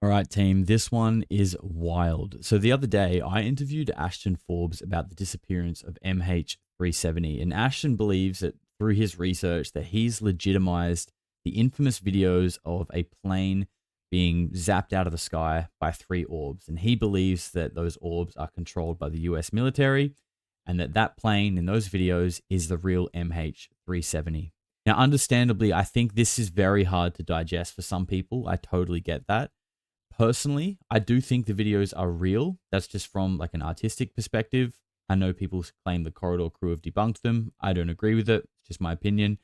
All right, team, this one is wild. So the other day, I interviewed Ashton Forbes about the disappearance of MH370, and Ashton believes that through his research that he's legitimized the infamous videos of a plane being zapped out of the sky by three orbs, and he believes that those orbs are controlled by the US military, and that plane in those videos is the real MH370. Now, understandably, I think this is very hard to digest for some people. I totally get that. Personally, I do think the videos are real. That's just from like an artistic perspective. I know people claim the Corridor crew have debunked them. I don't agree with it. It's just my opinion.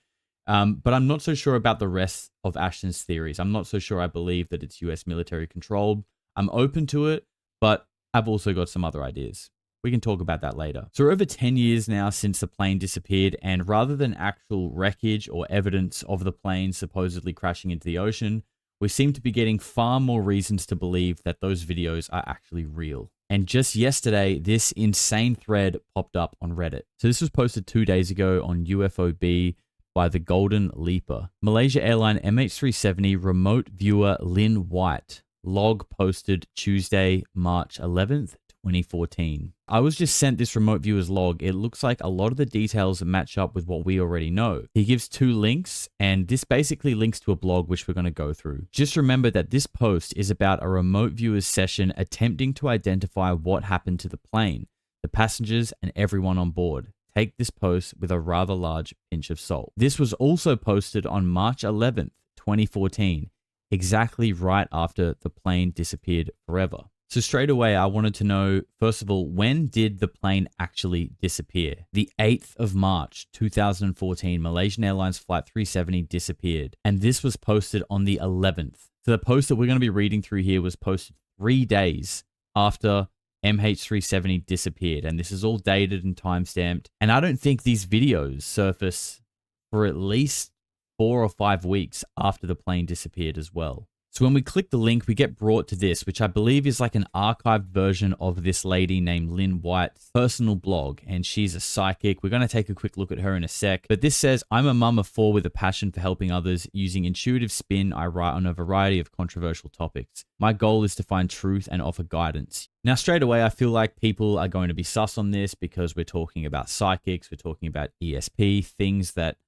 But I'm not so sure about the rest of Ashton's theories. I'm not so sure I believe that it's US military controlled. I'm open to it, but I've also got some other ideas. We can talk about that later. So we're over 10 years now since the plane disappeared, and rather than actual wreckage or evidence of the plane supposedly crashing into the ocean, we seem to be getting far more reasons to believe that those videos are actually real. And just yesterday, this insane thread popped up on Reddit. So this was posted 2 days ago on UFOB by the Golden Leaper. Malaysia Airline MH370 remote viewer Lynn White. Log posted Tuesday, March 11th, 2014. I was just sent this remote viewer's log. It looks like a lot of the details match up with what we already know. He gives 2 links, and this basically links to a blog which we're going to go through. Just remember that this post is about a remote viewer's session attempting to identify what happened to the plane, the passengers, and everyone on board. Take this post with a rather large pinch of salt. This was also posted on March 11th, 2014, exactly right after the plane disappeared forever. So straight away, I wanted to know, first of all, when did the plane actually disappear? The 8th of March, 2014, Malaysian Airlines Flight 370 disappeared. And this was posted on the 11th. So the post that we're going to be reading through here was posted 3 days after MH370 disappeared. And this is all dated and timestamped. And I don't think these videos surface for at least 4 or 5 weeks after the plane disappeared as well. So when we click the link, we get brought to this, which I believe is like an archived version of this lady named Lynn White's personal blog, and she's a psychic. We're going to take a quick look at her in a sec. But this says, I'm a mum of 4 with a passion for helping others. Using intuitive spin, I write on a variety of controversial topics. My goal is to find truth and offer guidance. Now, straight away, I feel like people are going to be sus on this because we're talking about psychics, we're talking about ESP, things that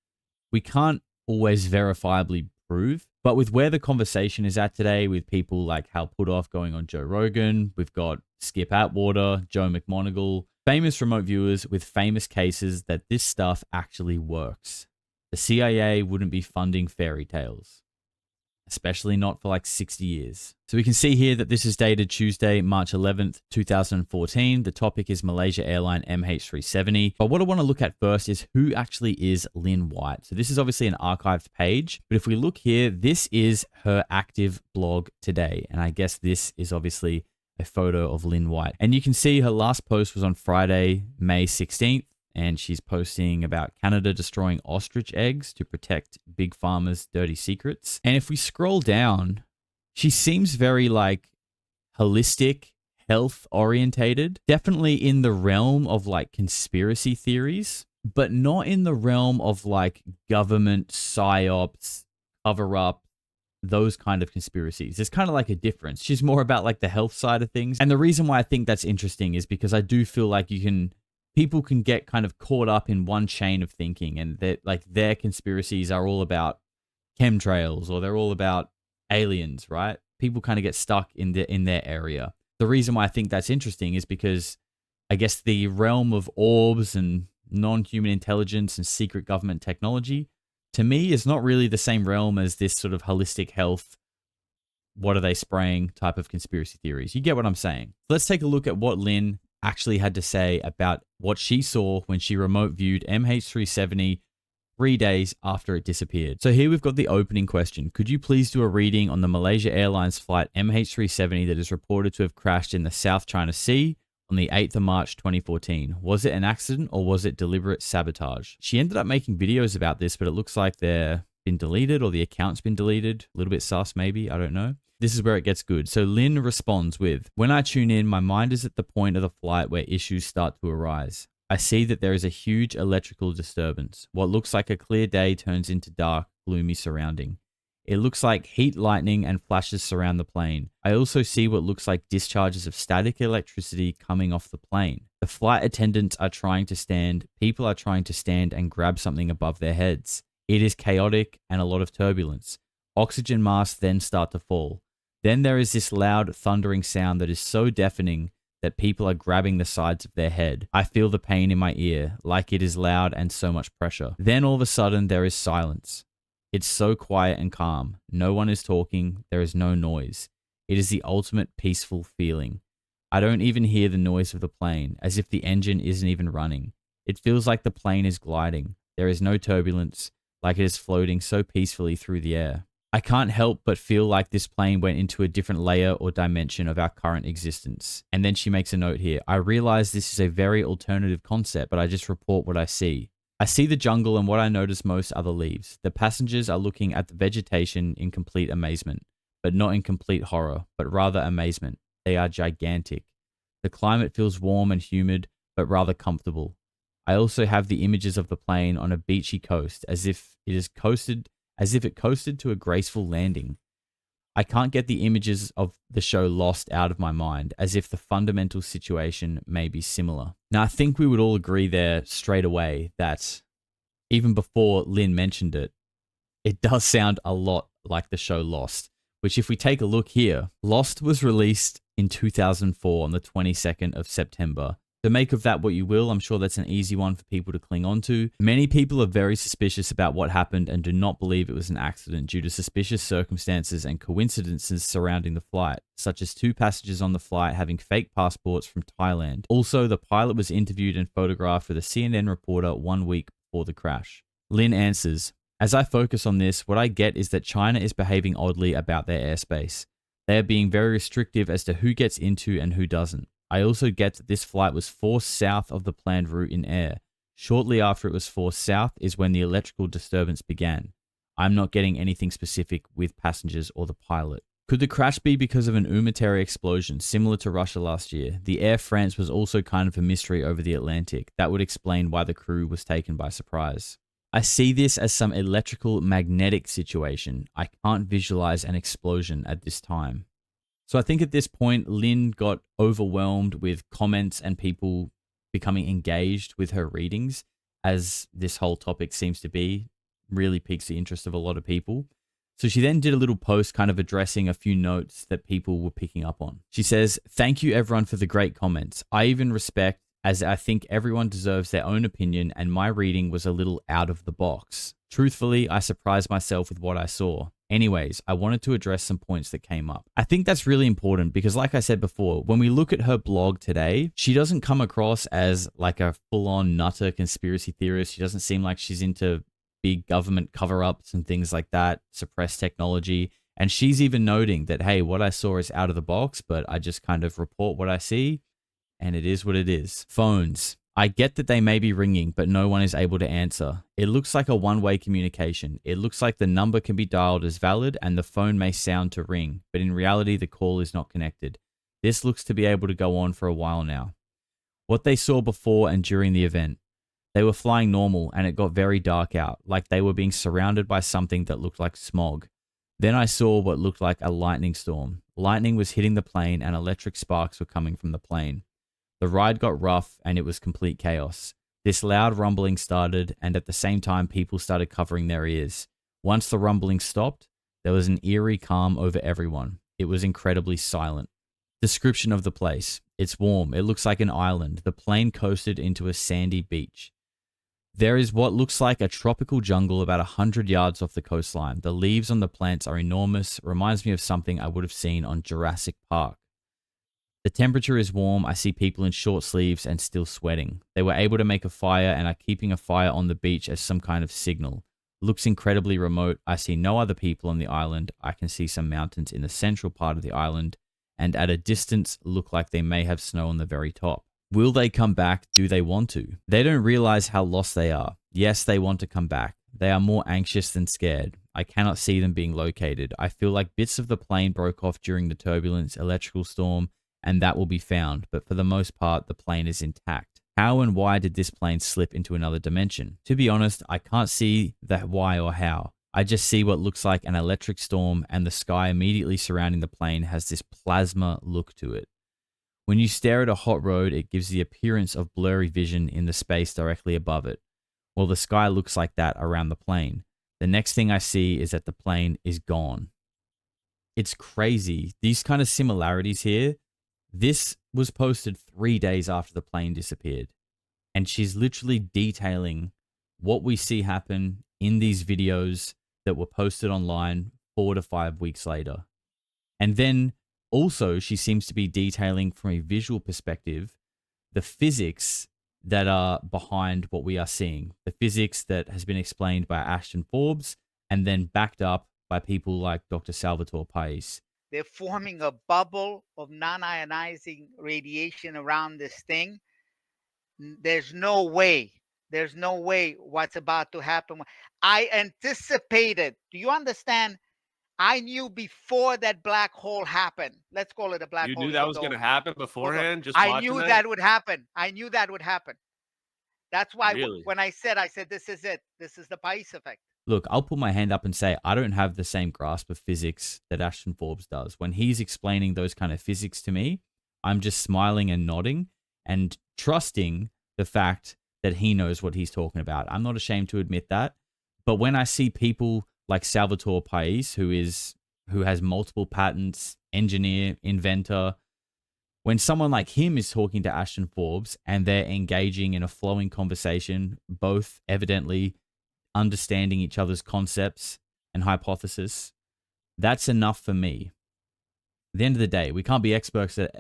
we can't always verifiably prove. But with where the conversation is at today, with people like Hal Puthoff going on Joe Rogan, we've got Skip Atwater, Joe McMoneagle, famous remote viewers with famous cases that this stuff actually works. The CIA wouldn't be funding fairy tales, especially not for like 60 years. So we can see here that this is dated Tuesday, March 11th, 2014. The topic is Malaysia Airline MH370. But what I want to look at first is who actually is Lynn White. So this is obviously an archived page, but if we look here, this is her active blog today. And I guess this is obviously a photo of Lynn White. And you can see her last post was on Friday, May 16th. And she's posting about Canada destroying ostrich eggs to protect Big Pharma's dirty secrets. And if we scroll down, she seems very like holistic, health orientated, definitely in the realm of like conspiracy theories, but not in the realm of like government psyops, cover up, those kind of conspiracies. There's kind of like a difference. She's more about like the health side of things. And the reason why I think that's interesting is because I do feel like people can get kind of caught up in one chain of thinking, and that like their conspiracies are all about chemtrails or they're all about aliens, right? People kind of get stuck in their area. The reason why I think that's interesting is because I guess the realm of orbs and non-human intelligence and secret government technology, to me, is not really the same realm as this sort of holistic health, what are they spraying type of conspiracy theories. You get what I'm saying? Let's take a look at what Lynn actually had to say about what she saw when she remote viewed MH370 3 days after it disappeared. So here we've got the opening question. Could you please do a reading on the Malaysia Airlines flight MH370 that is reported to have crashed in the South China Sea on the 8th of March 2014? Was it an accident or was it deliberate sabotage? She ended up making videos about this, but it looks like they're been deleted or the account's been deleted. A little bit sus maybe, I don't know. This is where it gets good. So Lynn responds with, when I tune in, my mind is at the point of the flight where issues start to arise. I see that there is a huge electrical disturbance. What looks like a clear day turns into dark, gloomy surrounding. It looks like heat lightning and flashes surround the plane. I also see what looks like discharges of static electricity coming off the plane. The flight attendants are trying to stand, people are trying to stand and grab something above their heads. It is chaotic and a lot of turbulence. Oxygen masks then start to fall. Then there is this loud thundering sound that is so deafening that people are grabbing the sides of their head. I feel the pain in my ear, like it is loud and so much pressure. Then all of a sudden there is silence. It's so quiet and calm. No one is talking. There is no noise. It is the ultimate peaceful feeling. I don't even hear the noise of the plane, as if the engine isn't even running. It feels like the plane is gliding. There is no turbulence, like it is floating so peacefully through the air. I can't help but feel like this plane went into a different layer or dimension of our current existence. And then she makes a note here. I realize this is a very alternative concept, but I just report what I see. I see the jungle, and what I notice most are the leaves. The passengers are looking at the vegetation in complete amazement, but not in complete horror, but rather amazement. They are gigantic. The climate feels warm and humid, but rather comfortable. I also have the images of the plane on a beachy coast, as if it coasted to a graceful landing. I can't get the images of the show Lost out of my mind, as if the fundamental situation may be similar. Now, I think we would all agree there straight away that even before Lynn mentioned it, it does sound a lot like the show Lost, which if we take a look here, Lost was released in 2004 on the 22nd of September. So make of that what you will. I'm sure that's an easy one for people to cling on to. Many people are very suspicious about what happened and do not believe it was an accident due to suspicious circumstances and coincidences surrounding the flight, such as 2 passengers on the flight having fake passports from Thailand. Also, the pilot was interviewed and photographed with a CNN reporter 1 week before the crash. Lynn answers, as I focus on this, what I get is that China is behaving oddly about their airspace. They are being very restrictive as to who gets into and who doesn't. I also get that this flight was forced south of the planned route in air. Shortly after it was forced south is when the electrical disturbance began. I'm not getting anything specific with passengers or the pilot. Could the crash be because of an unitary explosion similar to Russia last year? The Air France was also kind of a mystery over the Atlantic. That would explain why the crew was taken by surprise. I see this as some electrical magnetic situation. I can't visualize an explosion at this time. So I think at this point, Lynn got overwhelmed with comments and people becoming engaged with her readings, as this whole topic seems to be, really piques the interest of a lot of people. So she then did a little post kind of addressing a few notes that people were picking up on. She says, thank you everyone for the great comments. I even respect, as I think everyone deserves their own opinion, and my reading was a little out of the box. Truthfully, I surprised myself with what I saw. Anyways, I wanted to address some points that came up. I think that's really important because like I said before, when we look at her blog today, she doesn't come across as like a full-on nutter conspiracy theorist. She doesn't seem like she's into big government cover-ups and things like that, suppressed technology. And she's even noting that, hey, what I saw is out of the box, but I just kind of report what I see, and it is what it is. Phones. I get that they may be ringing, but no one is able to answer. It looks like a one-way communication. It looks like the number can be dialed as valid and the phone may sound to ring, but in reality, the call is not connected. This looks to be able to go on for a while now. What they saw before and during the event. They were flying normal and it got very dark out, like they were being surrounded by something that looked like smog. Then I saw what looked like a lightning storm. Lightning was hitting the plane and electric sparks were coming from the plane. The ride got rough and it was complete chaos. This loud rumbling started and at the same time people started covering their ears. Once the rumbling stopped, there was an eerie calm over everyone. It was incredibly silent. Description of the place. It's warm. It looks like an island. The plane coasted into a sandy beach. There is what looks like a tropical jungle about 100 yards off the coastline. The leaves on the plants are enormous. Reminds me of something I would have seen on Jurassic Park. The temperature is warm. I see people in short sleeves and still sweating. They were able to make a fire and are keeping a fire on the beach as some kind of signal. Looks incredibly remote. I see no other people on the island. I can see some mountains in the central part of the island and at a distance look like they may have snow on the very top. Will they come back? Do they want to? They don't realize how lost they are. Yes, they want to come back. They are more anxious than scared. I cannot see them being located. I feel like bits of the plane broke off during the turbulence, electrical storm, and that will be found, but for the most part, the plane is intact. How and why did this plane slip into another dimension? To be honest, I can't see the why or how. I just see what looks like an electric storm, and the sky immediately surrounding the plane has this plasma look to it. When you stare at a hot road, it gives the appearance of blurry vision in the space directly above it. Well, the sky looks like that around the plane. The next thing I see is that the plane is gone. It's crazy. These kind of similarities here. This was posted 3 days after the plane disappeared. And she's literally detailing what we see happen in these videos that were posted online 4 to 5 weeks later. And then also, she seems to be detailing from a visual perspective the physics that are behind what we are seeing. The physics that has been explained by Ashton Forbes and then backed up by people like Dr. Salvatore Pais. They're forming a bubble of non-ionizing radiation around this thing. There's no way. There's no way what's about to happen. I anticipated. Do you understand? I knew before that black hole happened. Let's call it a black hole. You knew that was going to happen beforehand? Just I watching knew that? that would happen. I knew that would happen. That's why Really? when I said, this is it. This is the Pais effect. Look, I'll put my hand up and say I don't have the same grasp of physics that Ashton Forbes does. When he's explaining those kind of physics to me, I'm just smiling and nodding and trusting the fact that he knows what he's talking about. I'm not ashamed to admit that. But when I see people like Salvatore Pais, who has multiple patents, engineer, inventor, when someone like him is talking to Ashton Forbes and they're engaging in a flowing conversation, both evidently understanding each other's concepts and hypothesis, that's enough for me. At the end of the day, we can't be experts at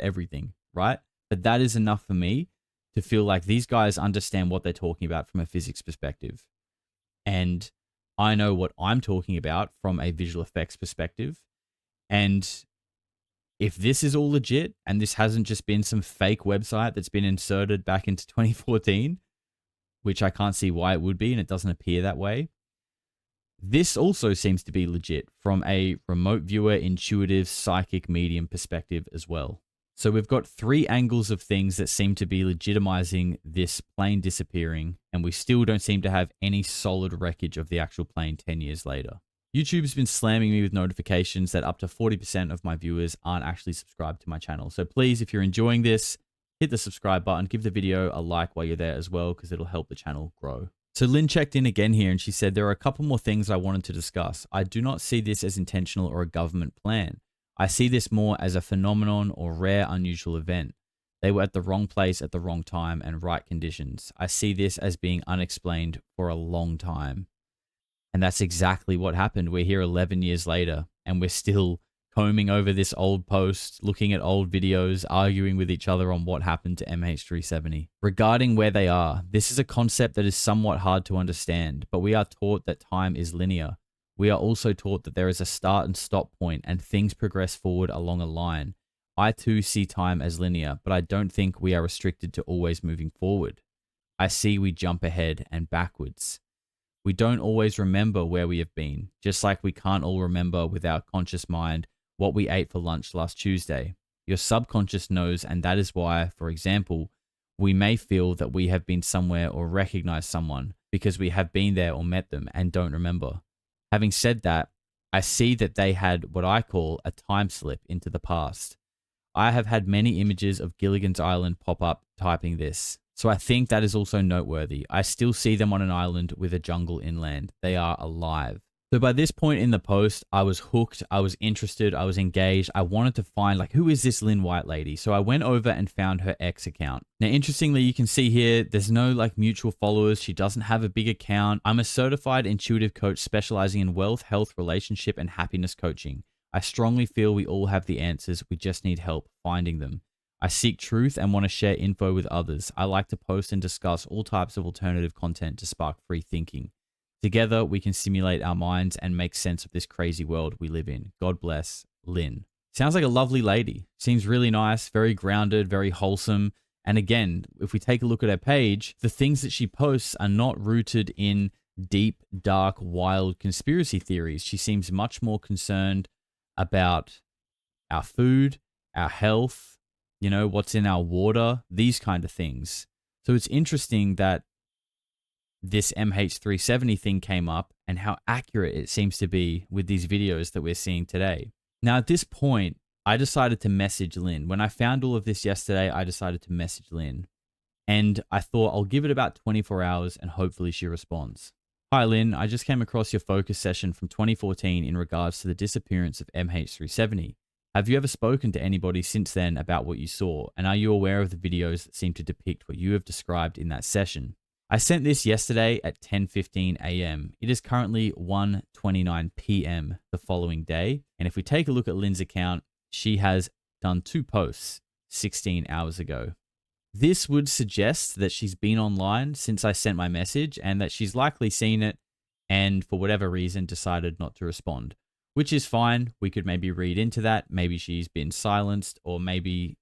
everything, right? But that is enough for me to feel like these guys understand what they're talking about from a physics perspective. And I know what I'm talking about from a visual effects perspective. And if this is all legit and this hasn't just been some fake website that's been inserted back into 2014, which I can't see why it would be, and it doesn't appear that way, this also seems to be legit from a remote viewer, intuitive, psychic medium perspective as well. So we've got 3 angles of things that seem to be legitimizing this plane disappearing, and we still don't seem to have any solid wreckage of the actual plane 10 years later. YouTube's been slamming me with notifications that up to 40% of my viewers aren't actually subscribed to my channel. So please, if you're enjoying this, hit the subscribe button, give the video a like while you're there as well, because it'll help the channel grow. So Lynn checked in again here and she said, there are a couple more things I wanted to discuss. I do not see this as intentional or a government plan. I see this more as a phenomenon or rare, unusual event. They were at the wrong place at the wrong time and right conditions. I see this as being unexplained for a long time. And that's exactly what happened. We're here 11 years later and we're still combing over this old post, looking at old videos, arguing with each other on what happened to MH370. Regarding where they are, this is a concept that is somewhat hard to understand, but we are taught that time is linear. We are also taught that there is a start and stop point and things progress forward along a line. I too see time as linear, but I don't think we are restricted to always moving forward. I see we jump ahead and backwards. We don't always remember where we have been, just like we can't all remember with our conscious mind what we ate for lunch last Tuesday. Your subconscious knows, and that is why, for example, we may feel that we have been somewhere or recognize someone because we have been there or met them and don't remember. Having said that, I see that they had what I call a time slip into the past. I have had many images of Gilligan's Island pop up typing this. So I think that is also noteworthy. I still see them on an island with a jungle inland. They are alive. So by this point in the post, I was hooked, I was interested, I was engaged. I wanted to find, like, who is this Lynn White lady? So I went over and found her X account. Now, interestingly, you can see here, there's no like mutual followers. She doesn't have a big account. I'm a certified intuitive coach specializing in wealth, health, relationship, and happiness coaching. I strongly feel we all have the answers. We just need help finding them. I seek truth and want to share info with others. I like to post and discuss all types of alternative content to spark free thinking. Together, we can stimulate our minds and make sense of this crazy world we live in. God bless, Lynn. Sounds like a lovely lady. Seems really nice, very grounded, very wholesome. And again, if we take a look at her page, the things that she posts are not rooted in deep, dark, wild conspiracy theories. She seems much more concerned about our food, our health, you know, what's in our water, these kind of things. So it's interesting that this MH370 thing came up and how accurate it seems to be with these videos that we're seeing today. Now, at this point, I decided to message Lynn. When I found all of this yesterday, I decided to message Lynn. And I thought I'll give it about 24 hours and hopefully she responds. Hi, Lynn. I just came across your focus session from 2014 in regards to the disappearance of MH370. Have you ever spoken to anybody since then about what you saw? And are you aware of the videos that seem to depict what you have described in that session? I sent this yesterday at 10:15 a.m. It is currently 1:29 p.m. the following day. And if we take a look at Lynn's account, she has done 2 posts 16 hours ago. This would suggest that she's been online since I sent my message and that she's likely seen it and for whatever reason decided not to respond, which is fine. We could maybe read into that. Maybe she's been silenced or maybe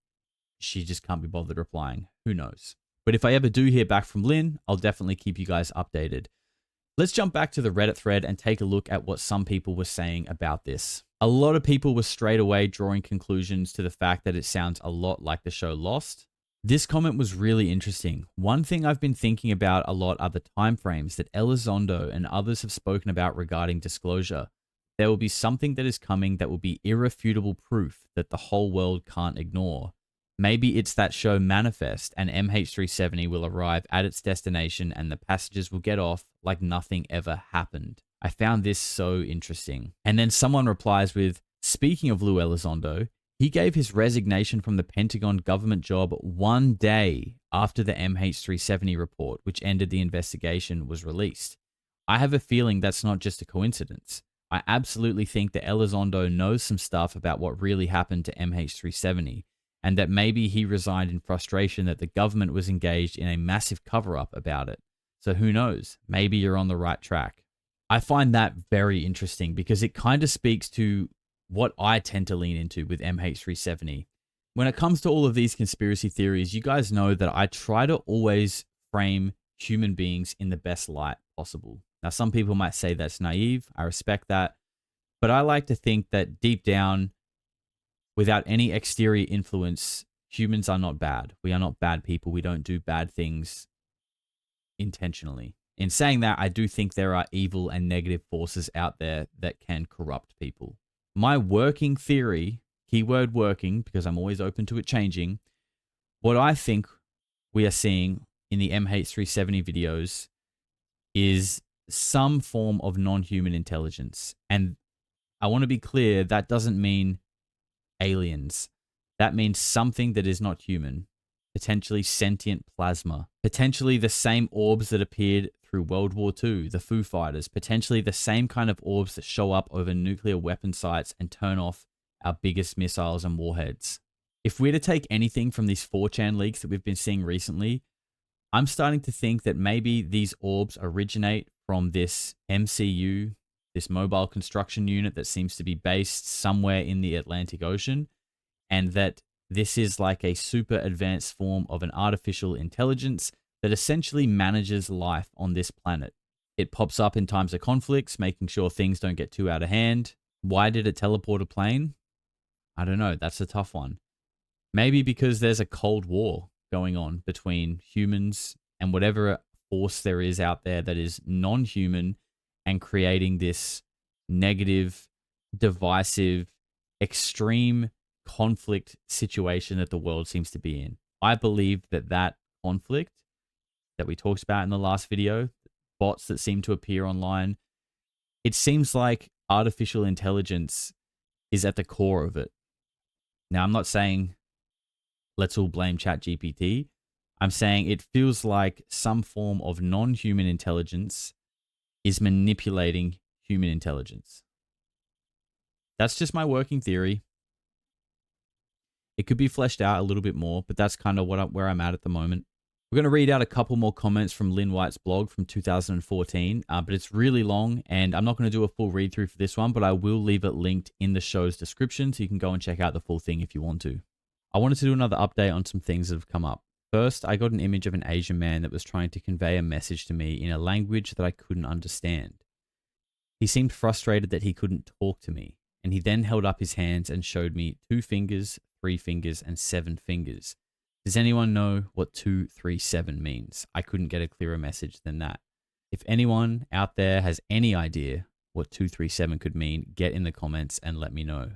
she just can't be bothered replying. Who knows? But if I ever do hear back from Lynn, I'll definitely keep you guys updated. Let's jump back to the Reddit thread and take a look at what some people were saying about this. A lot of people were straight away drawing conclusions to the fact that it sounds a lot like the show Lost. This comment was really interesting. One thing I've been thinking about a lot are the timeframes that Elizondo and others have spoken about regarding disclosure. There will be something that is coming that will be irrefutable proof that the whole world can't ignore. Maybe it's that show Manifest and MH370 will arrive at its destination and the passengers will get off like nothing ever happened. I found this so interesting. And then someone replies with, speaking of Lou Elizondo, he gave his resignation from the Pentagon government job 1 day after the MH370 report, which ended the investigation, was released. I have a feeling that's not just a coincidence. I absolutely think that Elizondo knows some stuff about what really happened to MH370, and that maybe he resigned in frustration that the government was engaged in a massive cover-up about it. So who knows? Maybe you're on the right track. I find that very interesting because it kind of speaks to what I tend to lean into with MH370. When it comes to all of these conspiracy theories, you guys know that I try to always frame human beings in the best light possible. Now, some people might say that's naive. I respect that. But I like to think that deep down, without any exterior influence, humans are not bad. We are not bad people. We don't do bad things intentionally. In saying that, I do think there are evil and negative forces out there that can corrupt people. My working theory, keyword working, because I'm always open to it changing, what I think we are seeing in the MH370 videos is some form of non-human intelligence. And I want to be clear, that doesn't mean aliens. That means something that is not human, potentially sentient plasma, potentially the same orbs that appeared through World War II, the Foo Fighters, potentially the same kind of orbs that show up over nuclear weapon sites and turn off our biggest missiles and warheads. If we're to take anything from these 4chan leaks that we've been seeing recently, I'm starting to think that maybe these orbs originate from this MCU, this mobile construction unit that seems to be based somewhere in the Atlantic Ocean, and that this is like a super advanced form of an artificial intelligence that essentially manages life on this planet. It pops up in times of conflicts, making sure things don't get too out of hand. Why did it teleport a plane? I don't know. That's a tough one. Maybe because there's a Cold War going on between humans and whatever force there is out there that is non-human and creating this negative, divisive, extreme conflict situation that the world seems to be in. I believe that that conflict that we talked about in the last video, bots that seem to appear online, it seems like artificial intelligence is at the core of it. Now, I'm not saying let's all blame ChatGPT. I'm saying it feels like some form of non-human intelligence is manipulating human intelligence. That's just my working theory. It could be fleshed out a little bit more, but that's kind of where I'm at the moment. We're going to read out a couple more comments from Lynn White's blog from 2014, but it's really long, and I'm not going to do a full read-through for this one, but I will leave it linked in the show's description, so you can go and check out the full thing if you want to. I wanted to do another update on some things that have come up. First, I got an image of an Asian man that was trying to convey a message to me in a language that I couldn't understand. He seemed frustrated that he couldn't talk to me, and he then held up his hands and showed me 2 fingers, 3 fingers, and 7 fingers. Does anyone know what 2, 3, 7 means? I couldn't get a clearer message than that. If anyone out there has any idea what 237 could mean, get in the comments and let me know.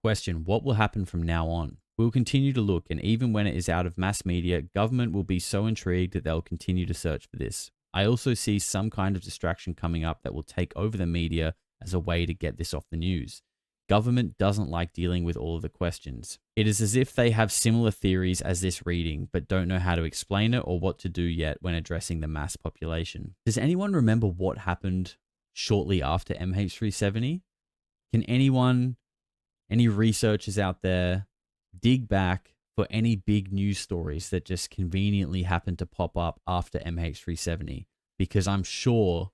Question: what will happen from now on? We'll continue to look, and even when it is out of mass media, government will be so intrigued that they'll continue to search for this. I also see some kind of distraction coming up that will take over the media as a way to get this off the news. Government doesn't like dealing with all of the questions. It is as if they have similar theories as this reading, but don't know how to explain it or what to do yet when addressing the mass population. Does anyone remember what happened shortly after MH370? Can anyone, any researchers out there, dig back for any big news stories that just conveniently happened to pop up after MH370? Because I'm sure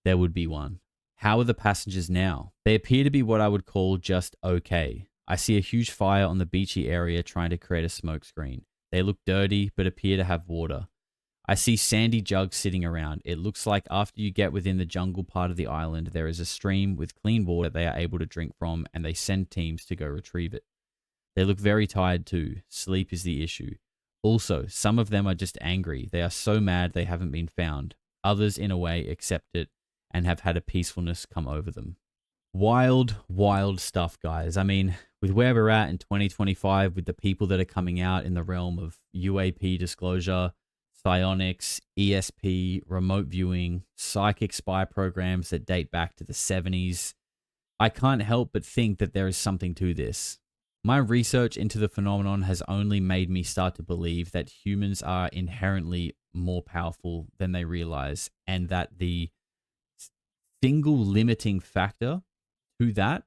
there would be one. How are the passengers now? They appear to be what I would call just okay. I see a huge fire on the beachy area trying to create a smoke screen. They look dirty but appear to have water. I see sandy jugs sitting around. It looks like after you get within the jungle part of the island, there is a stream with clean water they are able to drink from, and they send teams to go retrieve it. They look very tired too. Sleep is the issue. Also, some of them are just angry. They are so mad they haven't been found. Others, in a way, accept it and have had a peacefulness come over them. Wild, wild stuff, guys. I mean, with where we're at in 2025, with the people that are coming out in the realm of UAP disclosure, psionics, ESP, remote viewing, psychic spy programs that date back to the 70s, I can't help but think that there is something to this. My research into the phenomenon has only made me start to believe that humans are inherently more powerful than they realize, and that the single limiting factor to that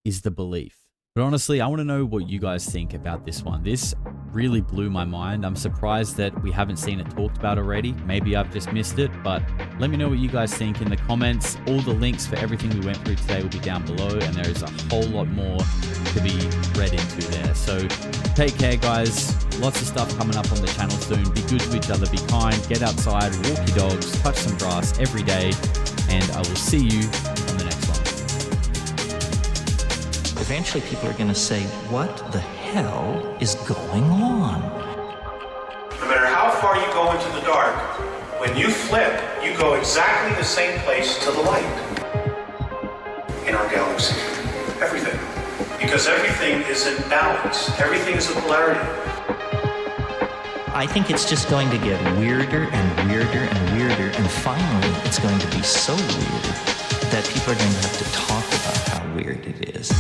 is the belief. But honestly, I want to know what you guys think about this one. This really blew my mind. I'm surprised that we haven't seen it talked about already. Maybe I've just missed it, but let me know what you guys think in the comments. All the links for everything we went through today will be down below, and there is a whole lot more to be read into there. So take care, guys. Lots of stuff coming up on the channel soon. Be good to each other, be kind, get outside, walk your dogs, touch some grass every day, and I will see you on the next one. Eventually people are going to say, what the hell is going on? No matter how far you go into the dark, when you flip, you go exactly the same place to the light in our galaxy. Everything. Because everything is in balance. Everything is a polarity. I think it's just going to get weirder and weirder and weirder, and finally it's going to be so weird that people are going to have to talk about how weird it is.